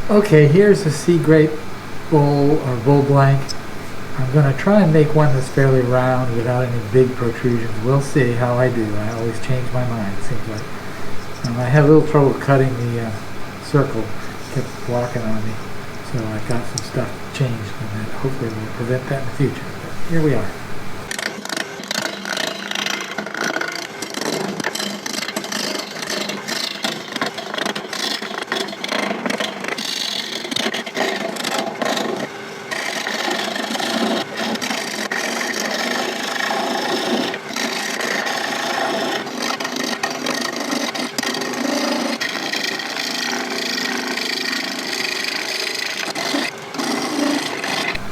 Okay, here's a sea grape bowl or bowl blank. I'm going to try and make one that's fairly round without any big protrusions. We'll see how I do. I always change my mind, it seems like. I had a little trouble cutting the circle. It kept blocking on me. So I got some stuff changed, and that hopefully will prevent that in the future. But here we are.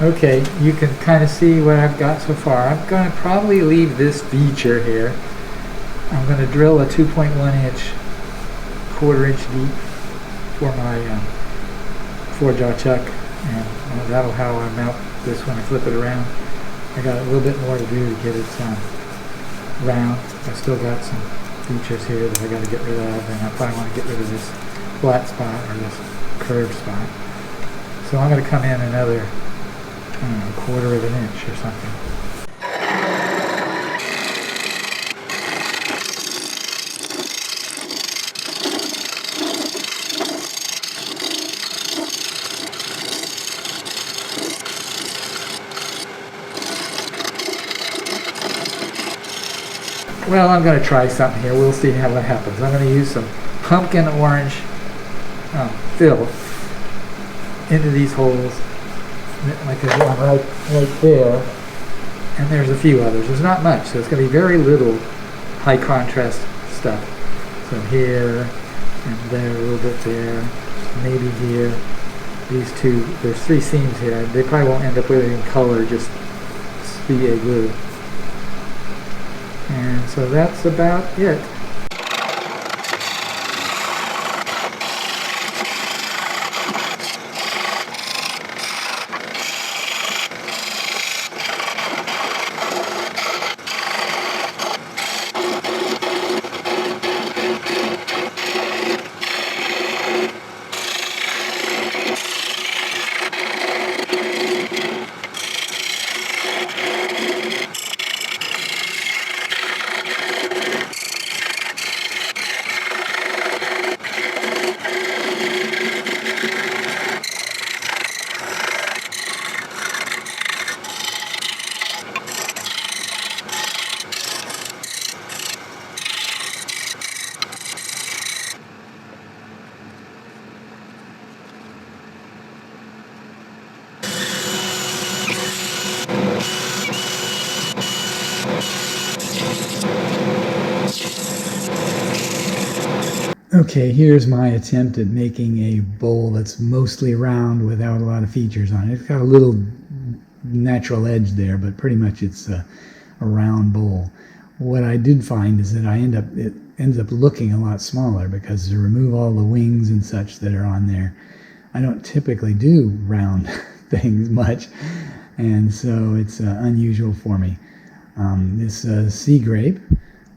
Okay, you can kind of see what I've got so far. I'm going to probably leave this feature here. I'm going to drill a 2.1 inch, quarter-inch deep for my 4-jaw chuck, and that'll how I mount this when I flip it around. I got a little bit more to do to get it round. I still got some features here that I got to get rid of, and I probably want to get rid of this flat spot or this curved spot. So I'm going to come in another a quarter of an inch or something. Well, I'm going to try something here. We'll see how that happens. I'm going to use some pumpkin orange fill into these holes, like there's one right there, and there's a few others. There's not much, so it's going to be very little high contrast stuff. So here and there, a little bit there, maybe here. These two, there's 3 seams here. They probably won't end up with any color, just SPA glue. And so that's about it. Okay, here's my attempt at making a bowl that's mostly round without a lot of features on it. It's got a little natural edge there, but pretty much it's a round bowl. What I did find is that it ends up looking a lot smaller because to remove all the wings and such that are on there, I don't typically do round things much, and so it's unusual for me. This sea grape,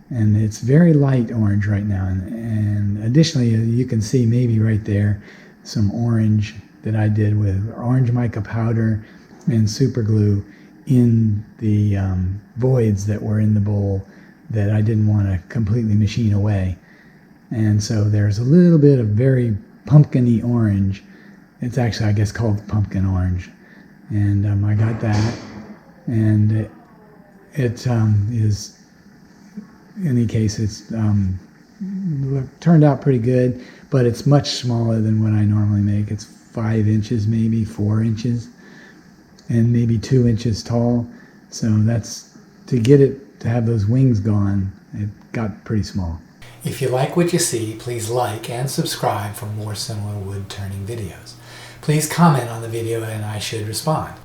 and it's very light orange right now, and additionally you can see maybe right there some orange that I did with orange mica powder and super glue in the voids that were in the bowl that I didn't want to completely machine away. And so there's a little bit of very pumpkin-y orange. It's actually, I guess, called pumpkin orange, and I got that, and it is, in any case, it's turned out pretty good, but it's much smaller than what I normally make. It's 5 inches, maybe 4 inches, and maybe 2 inches tall. So that's, to get it to have those wings gone, it got pretty small. If you like what you see, please like and subscribe for more similar wood turning videos. Please comment on the video and I should respond.